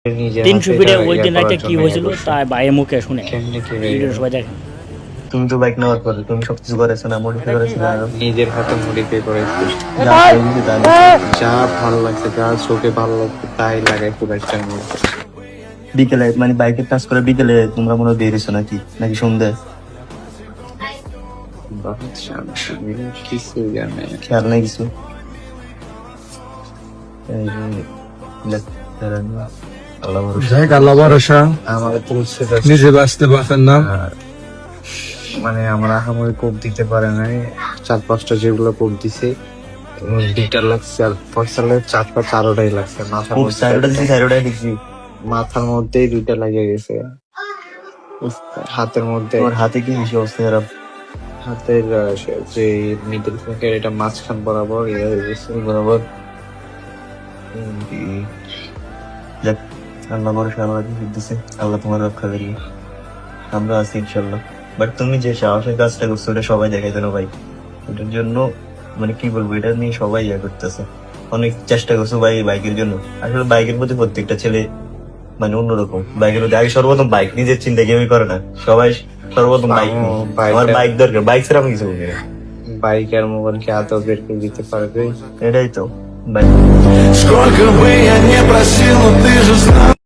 নিজের 300 হাতে ফিটে এটা ওই ইয়ে দিন করার রাতে কি জন্য হয়েছিল ইয়ে করছে। তাই ভাইয়ের মুখে শুনে কেমনে কি ভিডিওটা সবাই দেখেন। তুমি তো বাইক নেওয়ার পরে তুমি সবকিছু করেছো না, মডিফাই করেছো না, নিজের হাতে মডিফাই করেছি। যা হয়েছে তাই না? যা ভালো লাগছে, যা চোখে ভালো লাগছে তাই লাগাই খুব একটা মধ্যে। বিকেলে মানে বাইকের টাচ করে বিকেলে তোমরা মনে হয় বেরিয়েছো নাকি নাকি সন্ধ্যে? বহুত শান্তি, কিছু জানে খেয়াল নেই কিছু? এই যে, আল্লাহ ভরসা। যাই আল্লাহ ভরসা, আমার তুলছে নিজে বাঁচতে পারতেন না। মানে আমরা আহামরি কোপ দিতে পারে নাই, 4-5টা যেগুলো কোপ দিছে 2টা লাগছে, আর ফসলের 4টাই লাগছে মাথার খুব মধ্যে। সাইডটা দিছি, সাইডটা দিছি। মাথার মধ্যেই 2টা লাগিয়ে গেছে, হাতের মধ্যে। তোমার হাতে কি বেশি অবস্থা খারাপ? হাতের যে মিডল ফিঙ্গার এটা মাঝখান বরাবর ইয়ে হয়ে গেছে বরাবর। যাক, আল্লাহ ভরসা, আল্লাহ দিতেছে, আল্লাহ তোমার রক্ষা করি, আমরা আছি ইনশাল্লাহ। বাট তুমি যে সাহসের কাজটা করছো ওটা সবাই দেখাইতো না ভাই। ওটার জন্য মানে কি বলবো, এটা নিয়ে সবাই ইয়ে করতেছে, অনেক চেষ্টা করছো ভাই বাইকের জন্য। আসলে বাইকের প্রতি প্রত্যেকটা ছেলে মানে অন্যরকম, বাইকের প্রতি আগে সর্বপ্রথম বাইক, নিজের চিন্তা কেউই করে না, সবাই সর্বপ্রথম বাইক। আমার বাইক দরকার, বাইক ছাড়া আমি কিছু বলি না। বাইক আর মোবাইলকে আদৌ বের করে দিতে পারবে। এটাই তো বাইক। Сколько бы я не просил, но ты же знал.